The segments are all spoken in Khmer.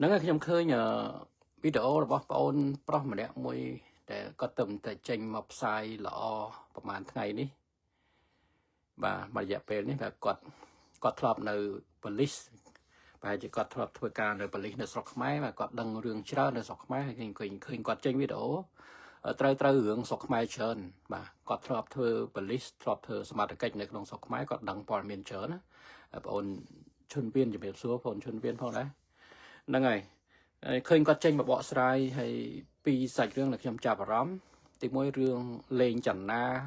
nâng cái trong khơi nhờ video là bó ôn pro mà đẹp mùi để có tầm tại tranh mọc sai lọประมาณ ngày ní và mà dẹp về ní là quạt thọp nơi police và chỉ quạt thọp thôi cả nơi police nơi sọc máy và quạt đằng rừng cháo nơi sọc máy thì khơi quạt tranh video trời hưởng sọc máy trơn và quạt thọp thôi police thọp thôi smart cách nơi trong sọc máy quạt đằng pòi miền trơn á ôn chuân viên chỉ biết số ôn chuân viên phong đấy nâng ngày khơi có tranh mà bỏ sai hay pi sạch rương là trong chạp rắm thì mỗi rương lên chẳng na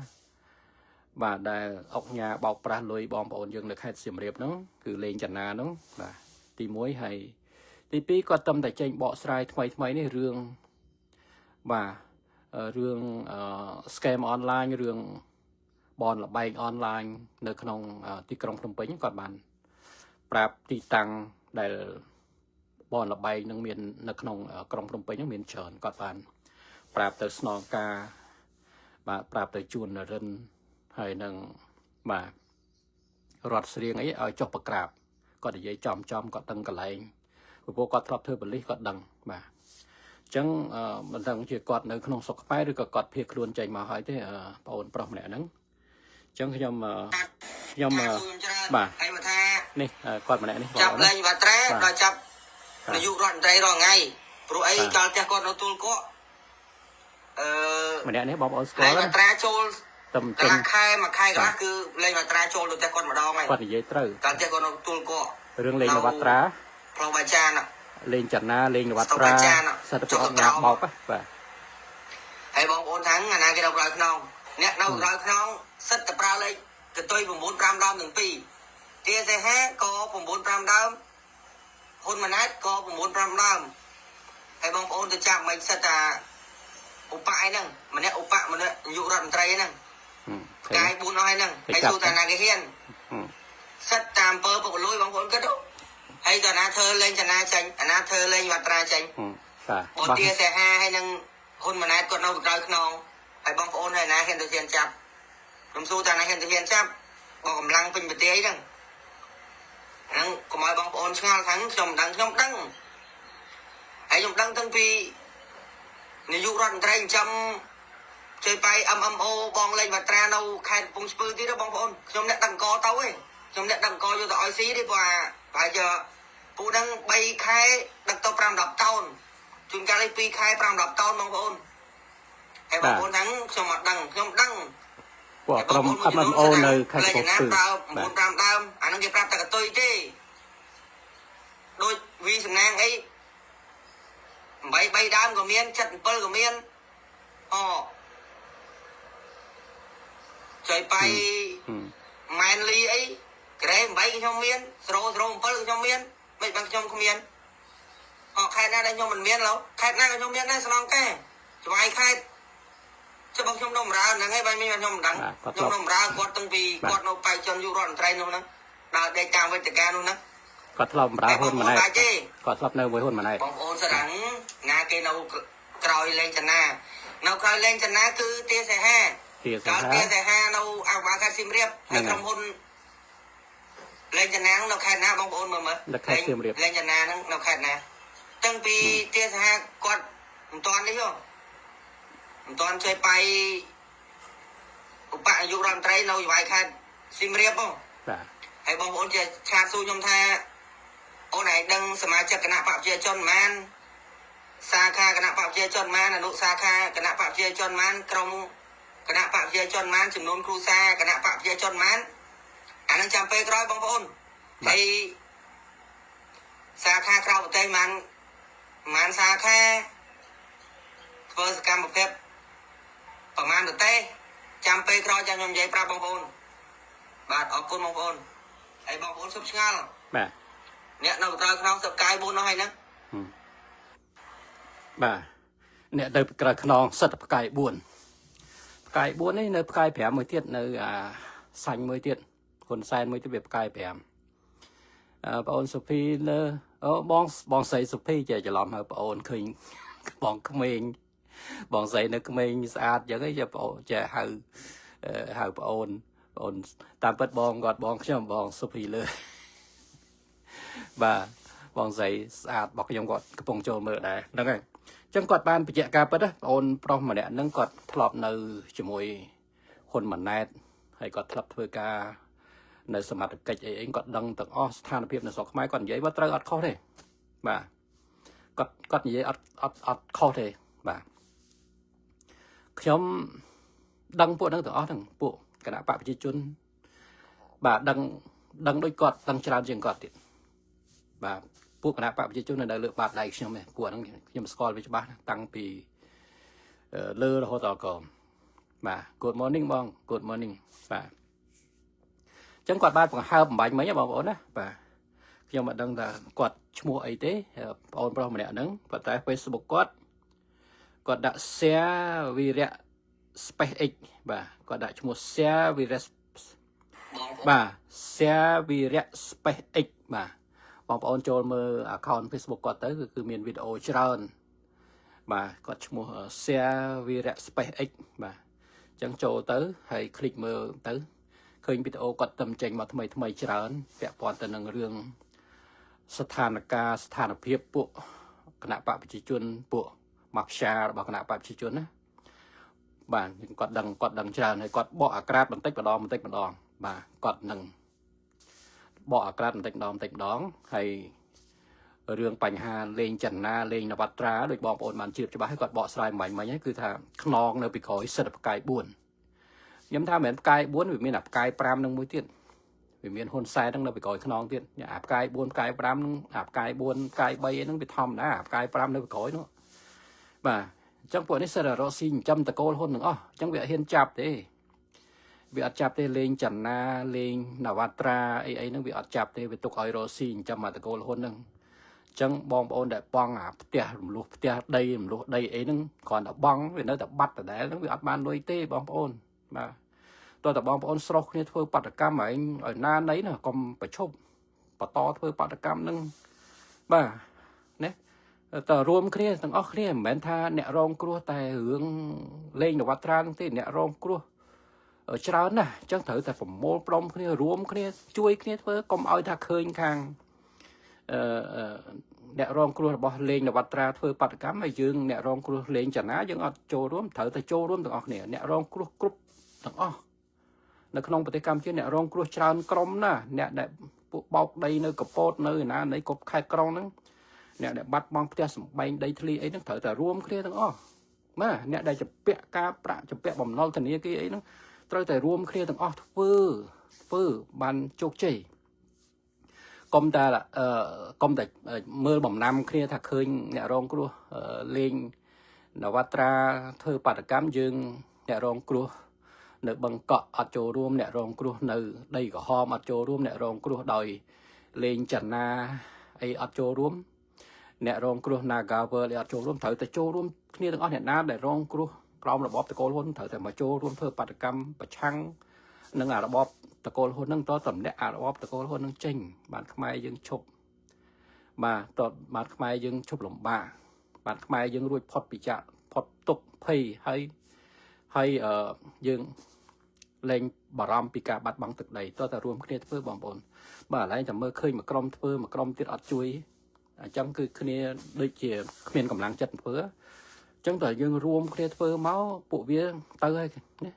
và đại ốc nhà bọc ra lôi bom ổn dương được hai xiêm riệp nó cứ lên chẳng na nó và thì mỗi hay thì pi có tâm tại tranh bỏ sai thay này rương và rương scam online rương bòn là bay online nơi trong tí công thông pính còn bàn prap tí tăng đại bòn là bay nâng miền nâng nông trong trong pính miền trơn còn bàn prap tới snow ca và prap tới chuồn là rân hay nâng mà rọt riêng ấy ở chọc bạc rạp còn để giấy chòm còn đằng cả lại vô còn thọp thưa bẩn lý còn đằng mà chẳng mình thằng chỉ còn nơi không sọc máy rồi còn phía luôn chạy mà hỏi thế ổn prom này nắng chẳng khi nhom mà nè còn mà này nè chập lên và tre rồi chập là dụ đoạn tre rồi ngay rồi ấy cho cha con nó tuôn có mà này nè bom ở lên và tre trôi tầm khai mà khai đó cứ lên và tre trôi được cha con mà đo ngay còn để giấy trừ cho cha con nó tuôn có rương lên là bắt trá pro bài cha nè lên chặt na lên là bắt trá sao được bom nhà bọc á và hay bom ôn thắng là cái đầu rồi không nè đầu rồi không sắt tập ra lên cái tôi vùng 400 đom từng pi tia xe hát có vùng 400 đom hôn mà nát có vùng 400 đom hay bom ôn từ chạm mình sắt à upa nè mà nè upa mà nè dụ đoạn tray nè cái bún nói nè hay su tài là cái hiên sắt tam pơ bộ lôi bom ôn kết thúc hay còn na thơ lên cho na chanh na thơ lên và tra chanh bộ tia xe ha hay nè hôn mà nát còn đâu rồi không hay bom ôn hay na hiên từ hiên chạm làm su tài là hiên từ hiên chạmบอกกำลังเป็นแบบนี้ดังนั่งก็มาบางคนช่างทั้งชมดังไอ้ชมดังทั้งปีในยุครันไทยจำchơi bayโอบองเล่นมาตราเราแข่งปุ่งสปืนที่เราบางคนชมเนี่ยดังกอเต้าเว้ยชมเนี่ยดังกออยู่ต่อไอซีดีกว่าไปเจอผู้ดังใบแค่ดังตัวปรามดับเต้าจุนการไอปีแค่ปรามดับเต้าบางคนไอ้บางคนทั้งชมดังชมดังcủa trong MMO nơi khai cuộc sử muốn làm đam anh đang làm tại tôi chứ đôi vì sừng nang ấy bay đam của miên chặt pơ của miên chơi bay manly ấy cái bay trong miên rồi pơ trong miên bay bằng trong miên khai ra đây trong mình miên lâu khai ra trong miên đây sao cái bay khai cho bác trong đồng ra là ngay bây giờ trong đắng trong đồng ra quạt từng vì quạt nó bay trong du rọn trai luôn đó là để chạm với tất cả luôn đó quạt lồng ra hôn mà này quạt lồng nơi với hôn mà này bóng ôn sẽ đắng nga cái nấu còi lên chân na nấu còi lên chân na cứ tia xe ha tia xe ha nấu áo ba khai sim riệp hay trong hôn lên chân na nấu khai na bóng ôn mà lên chân na nấu khai na từng vì tia xe ha quạt toàn đấy không toàn chơi bay bạn dụ làm trai nấu vài khai sim riệp không hay bóng ôn chơi cha su trong tha ô này đăng sớm ai chắc cái nạp bạo chơi chọn man sa kha cái nạp bạo chơi chọn man là nụ sa kha cái nạp bạo chơi chọn man trong cái nạp bạo chơi chọn man chừng nôn cru sa cái nạp bạo chơi chọn man anh đang chạm pe coi bóng ôn hay sa kha khâu tay man sa kha vừa cam một phépประมาณตัวเต้จำไปครอจำยมใจปราบางคนบาดออกคนบางคนไอ้บางคนสุดช่างเนี่ยเราเราเราสกายบุญน้อยนะบ่าเนี่ยเดินกระขนองสัตว์ไก่บุญนี่เนื้อไก่แผลมือเทียดเนื้อสันมือเทียดคนแซนมือที่แบบไก่แผลปอนสุพีเนื้อบองใส่สุพีจะหลอมเหรอปอนคืนบองขมิ้นบองใส่เนื้อขมิ้นสะอาดอย่างนี้จะหาปอนตามเปิดบองกอดบองช่วงบองสุพีเลยบ่า បងស្រីស្អាតរបស់ខ្ញុំគាត់កំពុងចូលមើលដែរហ្នឹងហើយអញ្ចឹងគាត់បានបញ្ជាក់ការពិតណាបងអូនប្រុសម្នាក់ហ្នឹងគាត់ធ្លាប់នៅជាមួយហ៊ុនម៉ាណែតហើយគាត់ធ្លាប់ធ្វើការនៅសមត្ថកិច្ចអីគាត់ដឹងទាំងអស់ស្ថានភាពនៅស្រុកខ្មែរគាត់និយាយว่าត្រូវអត់ខុសទេបាទគាត់និយាយអត់ខុសទេបាទខ្ញុំដឹងពួកហ្នឹងទាំងអស់ហ្នឹងពួកគណៈបកប្រជាជនបាទដឹងដូចគាត់ដឹងច្រើនជាងគាត់ទៀតបាទពួកគណៈបកប្រជាជននៅលើបាតដៃខ្ញុំឯងពួកហ្នឹងខ្ញុំស្គាល់វាច្បាស់តាំងពីលើរហូតដល់កោបាទ Good morning បង Good morning បាទអញ្ចឹងគាត់បានបង្ហើបបំបញ្ញមិញបងប្អូនណាបាទខ្ញុំមិនដឹងថាគាត់ឈ្មោះអីទេបងប្រុសម្នាក់ហ្នឹងប៉ុន្តែ Facebook គាត់ដាក់ share វីរៈ space x បាទគាត់ដាក់ឈ្មោះ share វីរៈបាទ share វីរៈ space x បាទបងប្អូនចូលមើល account Facebook គាត់ទៅគឺមានវីដេអូច្រើនបាទគាត់ឈ្មោះ share វីរៈ space x បាទអញ្ចឹងចូលទៅហើយ click មើលទៅឃើញវីដេអូគាត់ទៅចេញមកថ្មីច្រើនពាក់ព័ន្ធទៅនឹងរឿងស្ថានភាពពួកគណៈបកប្រជាជនពួកម៉ាហ្វ្យារបស់គណៈបកប្រជាជនណាបាទគាត់ដឹងច្រើនហើយគាត់បកអាក្រាតបន្តិចម្ដងបាទគាត់នឹងបកអាក្រាតបន្តិចម្ដងហើយរឿងបញ្ហាលេងចន្ទនាលេងនវត្រាដោយបងប្អូនបានជឿច្បាស់ហើយគាត់បកស្រាយមិញហ្នឹងគឺថាខ្នងនៅពីក្រោយសិទ្ធិផ្កាយ4ខ្ញុំថាមិនមែនផ្កាយ4វាមានអាផ្កាយ5នឹងមួយទៀតវាមានហ៊ុនសែនហ្នឹងនៅពីក្រោយខ្នងទៀតអាផ្កាយ4ផ្កាយ5ហ្នឹងអាផ្កាយ4ផ្កាយ3ហ្នឹងវាធម្មតាអាផ្កាយ5នៅពីក្រោយនោះបាទអញ្ចឹងពួកនេះសិតរកស៊ីចិញ្ចឹមតកូលហ៊ុនទាំងអស់អញ្ចឹងវាអត់ហ៊ានចាប់ទេវាអត់ចាប់ទេលេងចន្ទនាលេងនវត្រាអីហ្នឹងវាអត់ចាប់ទេវាទុកឲ្យរកស៊ីចិញ្ចឹមតកូលហ៊ុនហ្នឹងអញ្ចឹងបងប្អូនដែលបងអាផ្ទះរំលោះផ្ទះដីរំលោះដីអីហ្នឹងគ្រាន់តែបងវានៅតែបាត់ដដែលហ្នឹងវាអត់បានលុយទេបងប្អូនបាទតើតើបងប្អូនស្រុះគ្នាធ្វើបាតកម្មឯងឲ្យណាណីណាកុំប្រឈប់បន្តធ្វើបាតកម្មហ្នឹងបាទណាតើរួមគ្នាទាំងអស់គ្នាមិនមែនថាអ្នករងគ្រោះតែរឿងលេងនវត្រាហ្នឹងទេអ្នករងគ្រោះច្រើនណាស់អញ្ចឹងត្រូវតែប្រមូលផ្ដុំគ្នារួមគ្នាជួយគ្នាធ្វើកុំឲ្យថាឃើញខាងអ្នករងគ្រោះរបស់លេងនវត្រាធ្វើបាតកម្មហើយយើងអ្នករងគ្រោះលេងចនាយើងអត់ចូលរួមត្រូវតែចូលរួមទាំងអស់គ្នាអ្នករងគ្រោះគ្រប់ទាំងអស់នៅក្នុងប្រទេសកម្ពុជាអ្នករងគ្រោះច្រើនក្រុមណាអ្នកដែលពួកបោកដីនៅកពតនៅណានៃគ្រប់ខេត្តក្រុងហ្នឹងអ្នកដែលបាត់បង់ផ្ទះសម្បែងដីធ្លីអីហ្នឹងត្រូវតែរួមគ្នាទាំងអស់ណាអ្នកដែលជំពាក់ការប្រាក់ជំពាក់បំណុលធនាគារអីហ្នឹងត្រូវតែរួមគ្នាទាំងអស់ធ្វើបានជោគជ័យកុំតែមើលបំណាំគ្នាថាឃើញអ្នករងគ្រោះលេងនវត្រាធ្វើបាតកម្មយើងអ្នករងគ្រោះនៅបឹងកក់អត់ចូលរួមអ្នករងគ្រោះនៅដីក្រហមអត់ចូលរួមអ្នករងគ្រោះដោយលេងចន្ទនាអីអត់ចូលរួមអ្នករងគ្រោះ Nagavel អត់ចូលរួមត្រូវតែចូលរួមគ្នាទាំងអស់អ្នកណាដែលរងគ្រោះក្រោមរបបតកូលហ៊ុនត្រូវតែមកចូលរួមធ្វើបាតកម្មប្រឆាំងនឹងរបបតកូលហ៊ុនហ្នឹងតតម្នាក់របបតកូលហ៊ុនហ្នឹងចេញបានខ្មែរយើងឈប់បាទបានខ្មែរយើងឈប់លំបាកបានខ្មែរយើងរួចផុតពីចាក់ផុតទុក្ខភ័យហើយយើងលែងបារម្ភពីការបាត់បង់ទឹកដីតើតើរួមគ្នាធ្វើបងប្អូនបាទឥឡូវតែមើលឃើញមួយក្រុមធ្វើមួយក្រុមទៀតអត់ជួយអញ្ចឹងគឺគ្នាដូចជាគ្មានកម្លាំងចិត្តធ្វើអញ្ចឹងតើយើងរួមគ្នាធ្វើមកពួកវាទៅហើយណា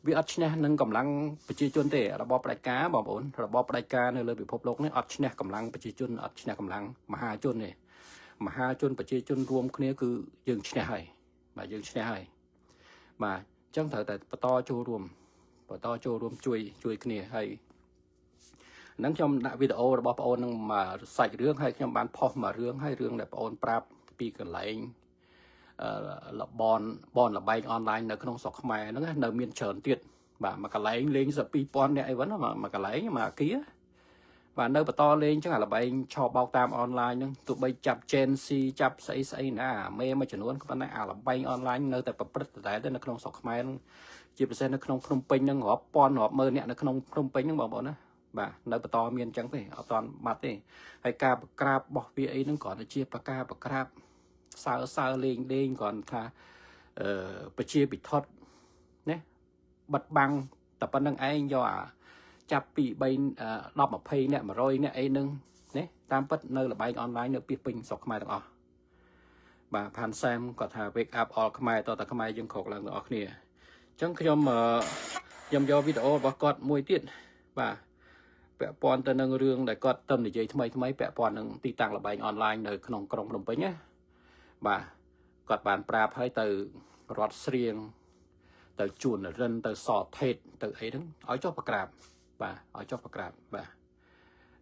វាអត់ឈ្នះនឹងកម្លាំងប្រជាជនទេរបបផ្ដាច់ការបងប្អូនរបបផ្ដាច់ការនៅលើពិភពលោកនេះអត់ឈ្នះកម្លាំងប្រជាជនអត់ឈ្នះកម្លាំងមហាជនទេមហាជនប្រជាជនរួមគ្នាគឺយើងឈ្នះហើយបាទយើងឈ្នះហើយបាទអញ្ចឹងត្រូវតែបន្តចូលរួមជួយគ្នាហើយហ្នឹងខ្ញុំដាក់វីដេអូរបស់បងអូននឹងមកសាច់រឿងហើយខ្ញុំបានផុសមករឿងហើយរឿងដែលបងអូនប្រាប់ពីកន្លែងបនលបែងអនឡាញនៅក្នុងស្រុកខ្មែរហ្នឹងនៅមានច្រើនទៀតបាទមួយកន្លែងលេង2000អ្នកអីហ្នឹងមួយកន្លែងមួយអាគារបាទនៅបន្តលេងអញ្ចឹងអាលបែងឆោបបោកតាមអនឡាញហ្នឹងទោះបីចាប់ Gen Z ចាប់ស្អីណាមេមួយចំនួនក៏ប៉ុន្តែអាលបែងអនឡាញនៅតែប្រព្រឹត្តតែនៅក្នុងស្រុកខ្មែរហ្នឹងជាពិសេសនៅក្នុងភ្នំពេញហ្នឹងរាប់ពាន់រាប់ម៉ឺនអ្នកនៅក្នុងភ្នំពេញហ្នឹងបងប្អូនណាបាទនៅបន្តមានអញ្ចឹងទេអត់តាន់បាត់ទេហើយការបក្រាបរបស់វាអីហ្នឹងគ្រាន់តែជាប្រការបក្រាបសើលេងគ្រាន់ថាប្រជាពិធដ្ឋណាបិទបាំងតែប៉ុណ្្នឹងឯងយកអាចាប់ពី3 10 20អ្នក100អ្នកអីហ្នឹងណា តាមពិតនៅលបែងអនឡាញនៅពីពេញស្រុកខ្មែរទាំងអស់បាទផានសែមគាត់ថា wake up all ខ្មែរតតែខ្មែរយើងក្រោកឡើងទាំងអស់គ្នាអញ្ចឹងខ្ញុំយកវីដេអូរបស់គាត់មួយទៀតបាទពាក់ព័ន្ធទៅនឹងរឿងដែលគាត់ទៅនិយាយថ្មីពាក់ព័ន្ធនឹងទីតាំងលបែងអនឡាញនៅក្នុងក្រុងភ្នំពេញណាបាទគាត់បានប្រាប់ឲ្យទៅរត់ស្រៀងទៅជួនរិនទៅសថេតទៅអីហ្នឹងឲ្យចុះប្រក្រាបបាទឲ្យចុះប្រក្រាបបាទ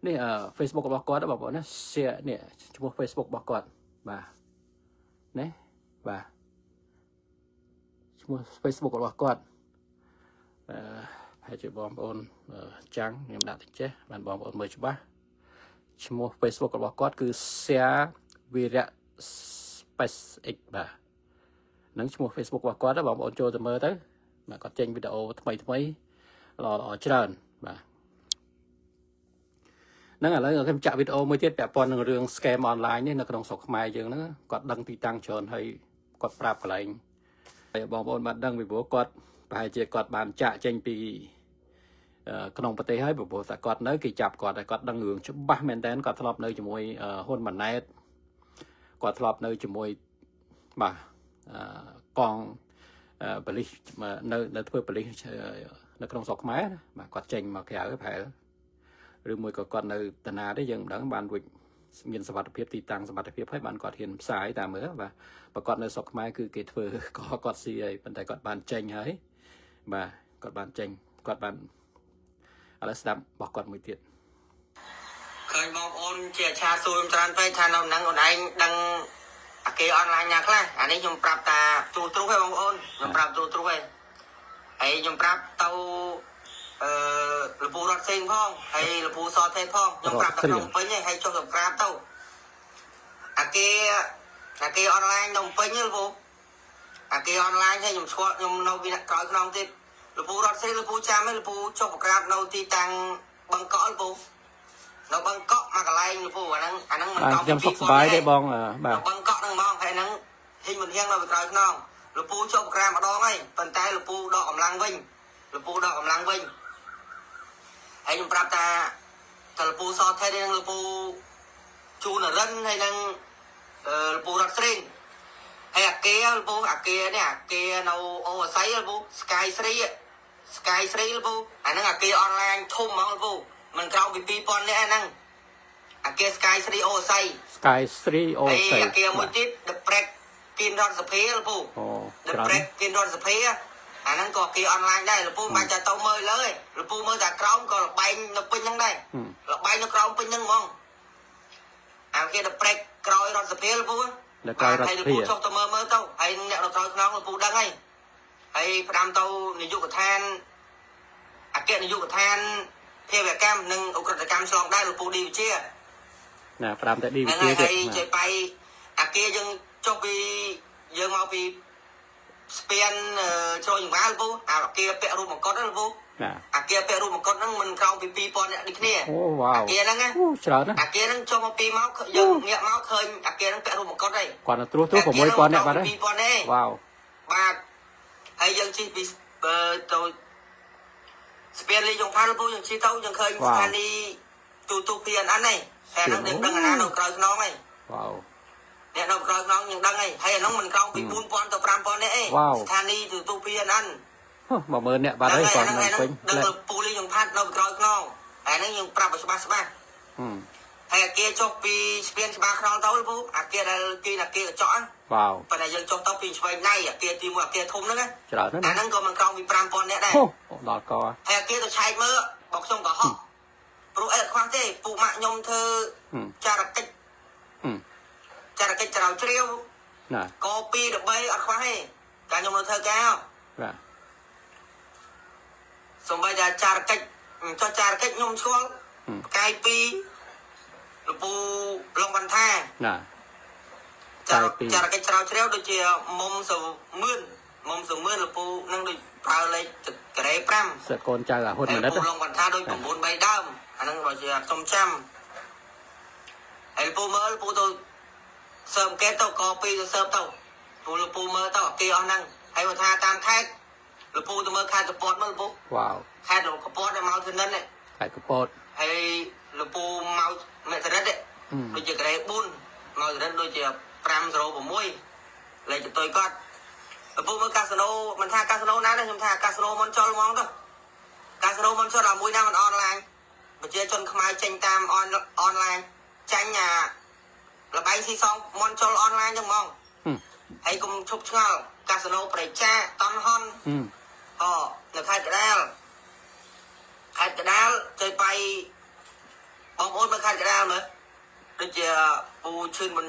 នេះ Facebook របស់គាត់បងប្អូនណា share នេះឈ្មោះ Facebook របស់គាត់បាទណាបាទឈ្មោះ Facebook របស់គាត់ហើយជាបងប្អូនចាំងខ្ញុំដាក់តិចចេះបានបងប្អូនមើលច្បាស់ឈ្មោះ Facebook របស់គាត់គឺ share វីរៈ SpaceX បាទនឹងឈ្មោះ Facebook របស់គាត់បងប្អូនចូលទៅមើលទៅបាទគាត់ចេញវីដេអូថ្មីល្អច្រើនបាទហ្នឹងឥឡូវខ្ញុំចាក់វីដេអូមួយទៀតពាក់ព័ន្ធនឹងរឿង scam online នេះនៅក្នុងស្រុកខ្មែរយើងហ្នឹងគាត់ដឹងទីតាំងច្រើនហើយគាត់ប្រាប់កន្លែងហើយបងប្អូនបានដឹងពីព្រោះគាត់ប្រហែលជាគាត់បានចាក់ចេញពីក្នុងប្រទេសហើយព្រោះតែគាត់នៅគេចាប់គាត់ហើយគាត់ដឹងរឿងច្បាស់មែនតើគាត់ធ្លាប់នៅជាមួយហ៊ុនម៉ាណែតគាត់ធ្លាប់នៅជាមួយបាទកងប៉ូលីសនៅធ្វើប៉ូលីសនៅក្នុងស្រុកខ្មែរបាទគាត់ចេញមកក្រៅប្រហែលឬមួយក៏គាត់នៅតាណាទេយើងមិនដឹងបានរួចមានសមត្ថភាពទីតាំងសមត្ថភាពហើយបានគាត់ហ៊ានផ្សាយតាមមើលបាទបើគាត់នៅស្រុកខ្មែរគឺគេធ្វើក៏គាត់ស៊ីហើយប៉ុន្តែគាត់បានចេញហើយបាទគាត់បានចេញគាត់បានឥឡូវស្ដាប់របស់គាត់មួយទៀតឃើញបងប្អូនជាឆាសួរច្រើនពេកថានៅហ្នឹងអូនឯងដឹងអាគេអនឡាញណាខ្លះអានេះខ្ញុំប្រាប់តាទ្រូឯងបងប្អូនខ្ញុំប្រាប់ទ្រូឯងហើយខ្ញុំប្រាប់ទៅលពូរត់ផ្សេងផងហើយលពូសថេផងខ្ញុំប្រាប់តែក្នុងពេញហើយចុះសម្រាប់ទៅអាគេអនឡាញនៅពេញលពូអាគេអនឡាញហើយខ្ញុំស្គាល់ខ្ញុំនៅពីក្រោយខ្នងទៀតលពូរត់ផ្សេងលពូចាំហើយលពូចុះប្រក្រាបនៅទីតាំងបឹងកក់លពូនៅបឹងកក់មកកន្លែងលពូអាហ្នឹងមិនដល់ខ្ញុំសុខសប្បាយទេបងបាទបឹងកក់ហ្នឹងហ្មងហើយហ្នឹងហ៊ីងមិនហៀងនៅពីក្រោយខ្នងលពូចុះប្រក្រាបម្ដងហើយប៉ុន្តែលពូដកកម្លាំងវិញលពូដកកម្លាំងវិញហើយខ្ញុំប្រាប់ថាលពូសថេនឹងលពូជូនរិនហើយនឹងលពូរត់ស្រីហើយអាគេលពូអាគេនេះអាគេនៅអូអាស័យលពូ Sky ស្រីលពូអាហ្នឹងអាគេអនឡាញធំហ្មងលពូមិនក្រៅពី 2000 នាក់ហ្នឹងអាគេ Sky ស្រីអូអាស័យ Sky ស្រីអូអាស័យអាគេមួយទៀត The Break គៀនរត់សភាលពូ The Break គៀនរត់សភាអាហ្នឹងក៏គេអនឡាញដែរលពូមិនបាច់ទៅមើលលើទេលពូមើលតែក្រោមក៏លបែងនៅពេញហ្នឹងដែរលបែងនៅក្រោមពេញហ្នឹងហ្មងអាគេទៅព្រែកក្រោយរដ្ឋសភាលពូនៅក្រោយរដ្ឋសភាលពូចុះទៅមើលទៅហើយអ្នកនៅក្រោយខ្នងលពូដឹងហើយផ្ដាំទៅនាយកដ្ឋានអគ្គនាយកដ្ឋានភាវកម្មនិងអ ுக ្រិតកម្មឆ្លងដែរលពូឌីវិជាណាផ្ដាំតែឌីវិជាទៀតហើយចេះបៃអាគេយើងចុះពីយើងមកពីស្ពានជ្រោយចង្វាលពូអាគេពាក់រូបមកុដហ្នឹងពូអាគេពាក់រូបមកុដហ្នឹងមិនក្រោមពី 2000 នាក់ដូចគ្នាអូវ៉ាវអាគេហ្នឹងណាច្រើនណាស់អាគេហ្នឹងចុះមកពីមកយើងងាកមកឃើញអាគេហ្នឹងពាក់រូបមកុដហើយគាត់ទៅត្រួស6000នាក់បាត់ហើយ2000នាក់វ៉ាវបាទហើយយើងជិះពីទៅស្ពានលីយ៉ុងផានពូយើងជិះទៅយើងឃើញស្ថានីយ៍ទូ PNN ហើយតែហ្នឹងដឹងអាណានៅក្រោយខ្នងហើយវ៉ាវអ្នកនៅក្រោយខ្នងយើងដឹងហើយអាហ្នឹងមិនក្រោមពី 4000 ទៅ 5000 នាក់ទេស្ថានីយ៍ទូ PNN 10000នាក់បាត់ហើយគាត់នៅពេញដល់ពូលីយើងផាត់នៅក្រោយខ្នងហើយហ្នឹងយើងប្រាប់ឲ្យច្បាស់ហើយអាគេចុះពីស្ពានច្បាស់ខ្នងទៅពូអាគេដែលគេអាគេកញ្ចក់វ៉ាវប៉ុន្តែយើងចុះទៅពីឆ្វេងដៃអាគេទីមួយអាគេធំហ្នឹងណាច្រើនណាស់អាហ្នឹងក៏មិនក្រោមពី 5000 នាក់ដែរដល់កហើយអាគេទៅឆែកមើលបើខ្ញុំក៏ហោះព្រោះអីអត់ខ្វះទេពូម៉ាក់ខ្ញុំធ្វើចារកិច្ចចរកិច្ចច្រៅជ្រាវណាក2 13អត់ខ្វះទេតែខ្ញុំនៅធ្វើការបាទសំបីតែចារកិច្ចចុះចារកិច្ចខ្ញុំស្គាល់ផ្កាយ2លពូឡុងវ៉ាន់ថាណាចារកិច្ចច្រៅជ្រាវដូចជាមុំសមឿនលពូនឹងដូចប្រើលេខការ៉េ5សកូនចៅអាហ៊ុនម៉ាណិតឡុងវ៉ាន់ថាដូច9 3ដើមអាហ្នឹងបើជាខ្ញុំចាំហើយលពូមើលលពូទៅសើមកេតទៅក2ទៅសើបទៅពូលពូមើលទៅគេអស់ហ្នឹងហើយមកថាតាមខេត្តលពូទៅមើលខេត្តកពតមើលលពូវ៉ាវខេត្តកពតមកធ្វើនិនខេត្តកពតហើយលពូមកមេត្រិត ដូចជាក្រេ4មកទៅដូចជា506លេខទៅគាត់ឪពុកមើលកាស៊ីណូមិនថាកាស៊ីណូណាទេខ្ញុំថាកាស៊ីណូមិនចុលហ្មងទៅកាស៊ីណូមិនចុលអាមួយណាមិនអនឡាញប្រជាជនខ្មែរចេញតាមអនឡាញចាញ់អាលបែងស៊ីសងមិនចុលអនឡាញចឹងហ្មងហើយកុំឈប់ឆ្ងល់កាស៊ីណូប្រេចាតន់ហុននៅខេត្តកណ្ដាលទៅไปបងប្អូនមើលខេត្តកណ្ដាលមើលដូចជាពូឈឿនមិន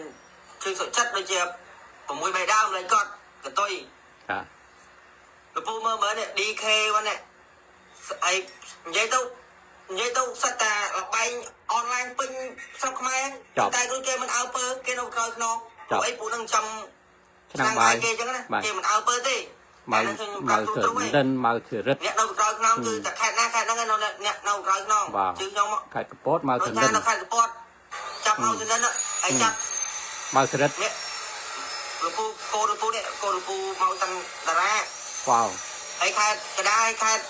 ឈឿនសុចិត្តដូចជា6 3ដើមលេងគាត់កតុយលពូមើលនេះ DK វ៉ានេះអីនិយាយទៅសិតតាលបែងអនឡាញពេញស្រុកខ្មែរតែគ្រូគេមិនអើពើគេនៅក្រោយខ្នងអីពូនឹងចាំឆ្នាំបាយគេចឹងណាគេមិនអើពើទេមកធ្វើរិនមកធ្វើរិទ្ធអ្នកនៅក្រោយខ្នងគឺតែខេត្តណាខេត្តហ្នឹងអ្នកនៅក្រោយខ្នងជឿខ្ញុំខេត្តកពតមកធ្វើរិននៅខេត្តកពតចាប់មកទៅហ្នឹងហើយចាប់មកធ្វើរិទ្ធនេះលពូកូនលពូនេះកូនលពូមកតាំងតារាវ៉ាវហើយខេត្តកណ្ដាលខេត្ត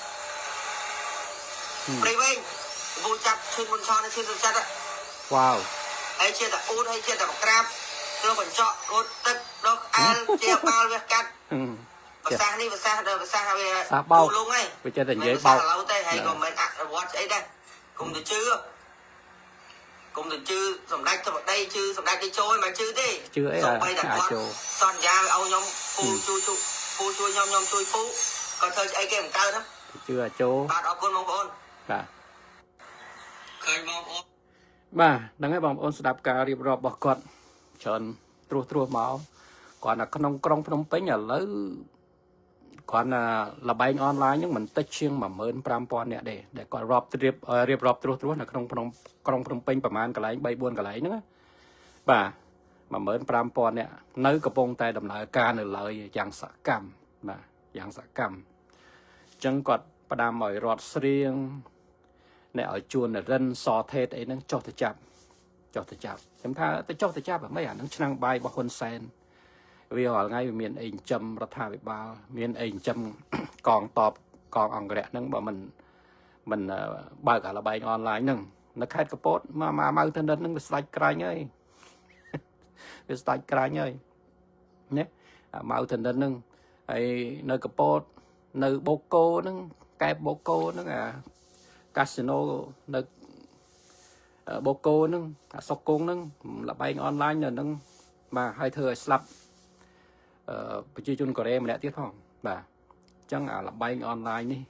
ព្រៃវែងលពូចាប់ឈឿនមុនឆនឈឿនសុចិត្តវ៉ាវហើយជាតាអ៊ូតហើយជាតាក្រាបធ្វើបញ្ចក់រត់ទឹកដកអាលជាបាល់វាកាត់ភាសានេះភាសាវាបោកលងហើយវាចេះតែនិយាយបោកឥឡូវតែហើយក៏មិនអនុវត្តស្អីដែរគុំទៅជឿសម្ដេចធម្មដីជឿសម្ដេចទីចូលមិនជឿទេជឿអីតែគាត់សន្យាឲ្យខ្ញុំពូជួយខ្ញុំជួយពូគាត់ធ្វើស្អីគេមិនកើតណាជឿអាចូលបាទអរគុណបងប្អូនបាទឃើញបងប្អូនបាទហ្នឹងហើយបងប្អូនស្ដាប់ការរៀបរាប់របស់គាត់ច្រើនត្រួសមកគាត់នៅក្នុងក្រុងភ្នំពេញឥឡូវគាត់លបែងអនឡាញហ្នឹងមិនតិចជាង 15,000 នាក់ទេដែលគាត់រៀបរាប់ត្រួសនៅក្នុងក្រុងភ្នំពេញប្រហែលកន្លែង 3-4 កន្លែងហ្នឹងបាទ 15,000 នាក់នៅកំពុងតែដំណើរការនៅឡើយយ៉ាងសកម្មបាទយ៉ាងសកម្មអញ្ចឹងគាត់ផ្ដាំឲ្យរត់ស្រៀងអ្នកឲ្យជួនរិនសថេតអីហ្នឹងចុះទៅចាប់ខ្ញុំថាទៅចុះទៅចាប់ហ្មងអាហ្នឹងឆ្នាំងបាយរបស់ហ៊ុនសែនវារាល់ថ្ងៃវាមានអីចិញ្ចឹមរដ្ឋាភិបាលមានអីចិញ្ចឹមកងតបកងអង្គរៈហ្នឹងបើមិនបើកអាលបែងអនឡាញហ្នឹងនៅខេត្តកពតមកម៉ៅទៅនិតហ្នឹងវាស្ដាច់ក្រាញ់ហើយណាម៉ៅទៅនិតហ្នឹងហើយនៅកពតនៅបូកគោហ្នឹងកែបបូកគោហ្នឹងអាកាស៊ីណូនៅបូកគោហ្នឹងអាសុកគង់ហ្នឹងលបែងអនឡាញនៅហ្នឹងបាទហើយធ្វើឲ្យស្លាប់ប្រជាជនកូរ៉េម្នាក់ទៀតផងបាទអញ្ចឹងអាលបែងអនឡាញនេះ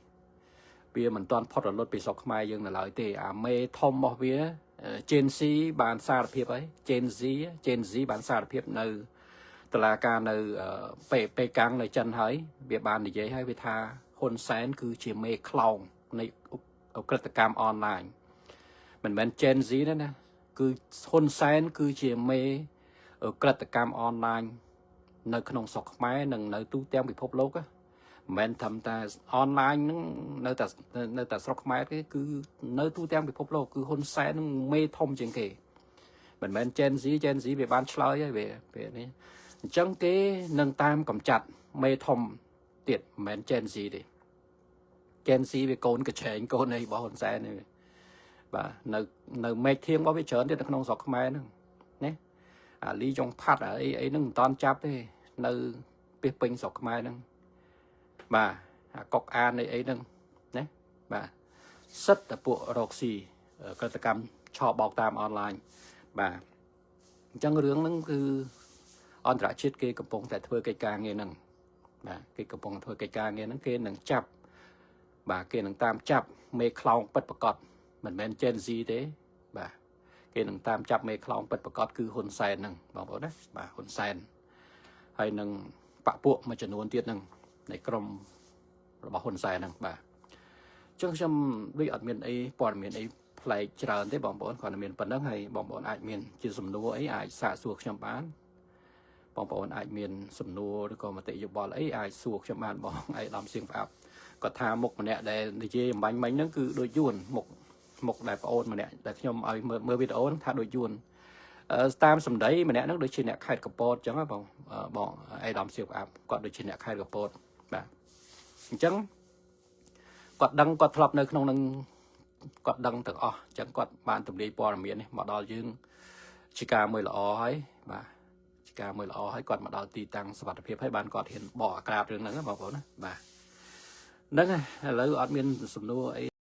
វាមិនទាន់ផុតរលត់ពីស្រុកខ្មែរយើងនៅឡើយទេអាមេធំរបស់វា Gen Z បានសារភាពហើយ Gen Z បានសារភាពនៅតុលាការនៅពេកាំងនៅចិនហើយវាបាននិយាយហើយវាថាហ៊ុនសែនគឺជាមេខ្លោងនៃអក្រិតកម្មអនឡាញមិនមែន Gen Z ទេណាគឺហ៊ុនសែនគឺជាមេអក្រិតកម្មអនឡាញនៅក្នុងស្រុកខ្មែរនិងនៅទូទាំងពិភពលោកមិនមែនត្រឹមតែអនឡាញហ្នឹងនៅតែស្រុកខ្មែរទេគឺនៅទូទាំងពិភពលោកគឺហ៊ុនសែននឹងមេធំជាងគេមិនមែន Gen Z វាបានឆ្លើយហើយវានេះអញ្ចឹងគេនឹងតាមកំចាត់មេធំទៀតមិនមែន Gen Z ទេ Gen Z វាកូនកញ្ឆែងកូនអីរបស់ហ៊ុនសែននេះបាទនៅមេឃធៀងរបស់វាច្រើនទៀតនៅក្នុងស្រុកខ្មែរហ្នឹងណាអាលីចុងផាត់អីហ្នឹងមិនតាន់ចាប់ទេនៅពីពេញស្រុកខ្មែរហ្នឹងបាទអាកុកអានអីហ្នឹងណាបាទសិតតែពួករកស៊ីក្រតកម្មឆោបបោកតាមអនឡាញបាទអញ្ចឹងរឿងហ្នឹងគឺអន្តរជាតិគេកំពុងតែធ្វើកិច្ចការងារហ្នឹងបាទគេកំពុងធ្វើកិច្ចការងារហ្នឹងគេនឹងចាប់បាទគេនឹងតាមចាប់មេខ្លោងពិតប្រាកដមិនមែន Gen Z ទេបាទគេនឹងតាមចាប់មេខ្លោងពិតប្រាកដគឺហ៊ុនសែនហ្នឹងបងប្អូនណាបាទហ៊ុនសែនហើយនឹងបពពួកមួយចំនួនទៀតហ្នឹងនៃក្រុមរបស់ហ៊ុនសែនហ្នឹងបាទអញ្ចឹងខ្ញុំដូចអត់មានអីព័ត៌មានអីប្លែកច្រើនទេបងប្អូនគ្រាន់តែមានប៉ុណ្្នឹងហើយបងប្អូនអាចមានជាសំណួរអីអាចសាកសួរខ្ញុំបានបងប្អូនអាចមានសំណួរឬក៏មតិយោបល់អីអាចសួរខ្ញុំបានបងឯកឧត្តមសៀងផ្អាប់គាត់ថាមុខម្នាក់ដែលនិយាយអំបញ្ញមិញហ្នឹងគឺដូចយួនមុខដែលប្អូនម្នាក់ដែលខ្ញុំឲ្យមើលវីដេអូហ្នឹងថាដូចយួនតាមសម្ដីម្នាក់ហ្នឹងដូចជាអ្នកខេត្តកពតអញ្ចឹងបងឯកឧត្តមសៀងផ្អាប់គាត់ដូចជាអ្នកខេត្តកពតបាទអញ្ចឹងគាត់ដឹងគាត់ធ្លាប់នៅក្នុងនឹងគាត់ដឹងទាំងអស់អញ្ចឹងគាត់បានទម្លាយព័ត៌មាននេះមកដល់យើង ជាការមួយល្អហើយបាទជាការមួយល្អហើយគាត់មកដល់ទីតាំងសុវត្ថិភាពហើយបានគាត់ហ៊ានបកអាក្រាតរឿងហ្នឹងបងប្អូនណាបាទហ្នឹងហើយឥឡូវអត់មានសំណួរអី